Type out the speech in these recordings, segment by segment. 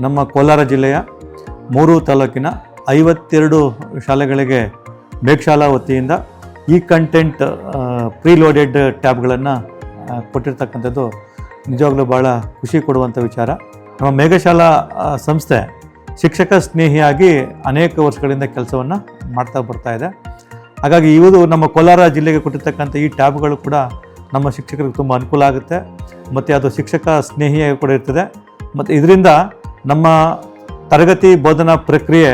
ನಮ್ಮ ಕೋಲಾರ ಜಿಲ್ಲೆಯ 3 ತಾಲೂಕಿನ 52 ಶಾಲೆಗಳಿಗೆ ಮೇಘಶಾಲಾ ವತಿಯಿಂದ ಈ ಕಂಟೆಂಟ್ ಪ್ರೀಲೋಡೆಡ್ ಟ್ಯಾಬ್ಗಳನ್ನು ಕೊಟ್ಟಿರ್ತಕ್ಕಂಥದ್ದು ನಿಜವಾಗ್ಲೂ ಭಾಳ ಖುಷಿ ಕೊಡುವಂಥ ವಿಚಾರ. ನಮ್ಮ ಮೇಘಶಾಲಾ ಸಂಸ್ಥೆ ಶಿಕ್ಷಕ ಸ್ನೇಹಿಯಾಗಿ ಅನೇಕ ವರ್ಷಗಳಿಂದ ಕೆಲಸವನ್ನು ಮಾಡ್ತಾ ಬರ್ತಾ ಇದೆ. ಹಾಗಾಗಿ ಇವುದು ನಮ್ಮ ಕೋಲಾರ ಜಿಲ್ಲೆಗೆ ಕೊಟ್ಟಿರ್ತಕ್ಕಂಥ ಈ ಟ್ಯಾಬ್ಗಳು ಕೂಡ ನಮ್ಮ ಶಿಕ್ಷಕರಿಗೆ ತುಂಬ ಅನುಕೂಲ ಆಗುತ್ತೆ ಮತ್ತು ಅದು ಶಿಕ್ಷಕ ಸ್ನೇಹಿಯಾಗಿ ಕೂಡ ಇರ್ತದೆ. ಮತ್ತು ಇದರಿಂದ ನಮ್ಮ ತರಗತಿ ಬೋಧನಾ ಪ್ರಕ್ರಿಯೆ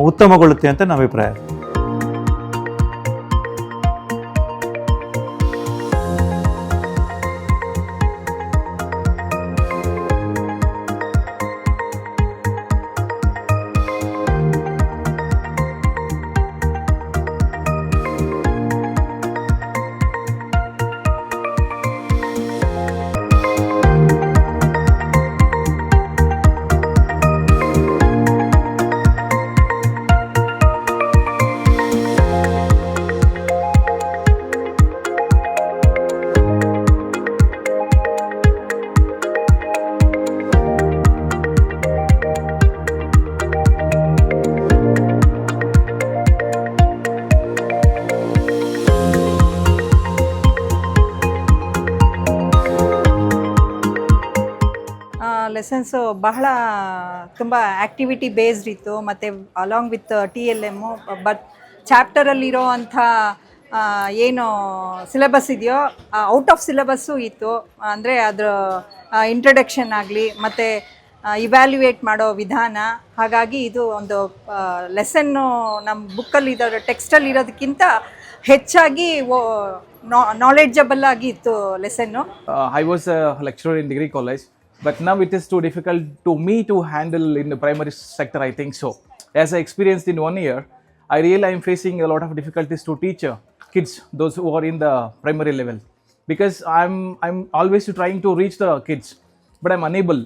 ಉತ್ತಮಗೊಳ್ಳುತ್ತೆ ಅಂತ ನಮ್ಮ ಅಭಿಪ್ರಾಯ. ಲೆಸನ್ಸು ಬಹಳ ತುಂಬ ಆ್ಯಕ್ಟಿವಿಟಿ ಬೇಸ್ಡ್ ಇತ್ತು ಮತ್ತು ಅಲಾಂಗ್ ವಿತ್ TLM. ಬಟ್ ಚಾಪ್ಟರಲ್ಲಿರೋ ಅಂಥ ಏನು ಸಿಲೆಬಸ್ ಇದೆಯೋ ಔಟ್ ಆಫ್ ಸಿಲೆಬಸ್ಸು ಇತ್ತು. ಅಂದರೆ ಅದರ ಇಂಟ್ರಡಕ್ಷನ್ ಆಗಲಿ ಮತ್ತು ಇವ್ಯಾಲ್ಯುಯೇಟ್ ಮಾಡೋ ವಿಧಾನ. ಹಾಗಾಗಿ ಇದು ಒಂದು ಲೆಸನ್ನು ನಮ್ಮ ಬುಕ್ಕಲ್ಲಿರೋ ಟೆಕ್ಸ್ಟಲ್ಲಿ ಇರೋದಕ್ಕಿಂತ ಹೆಚ್ಚಾಗಿ ನಾಲೆಡ್ಜಬಲ್ ಆಗಿ ಇತ್ತು lesson. I was a lecturer in degree college. But now it is too difficult to me to handle in the primary sector, I think so. As I experienced in 1 year, I really am facing a lot of difficulties to teach kids, those who are in the primary level. Because I'm always trying to reach the kids, but I'm unable.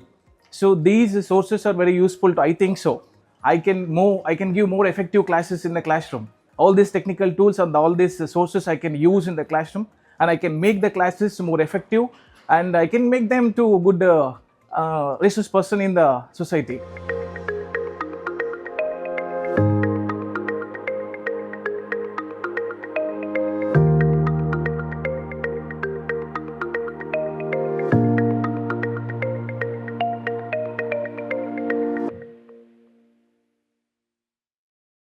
So these sources are very useful to, I think so. I can give more effective classes in the classroom. All these technical tools and all these sources I can use in the classroom, and I can make the classes more effective, and I can make them to a good resource person in the society.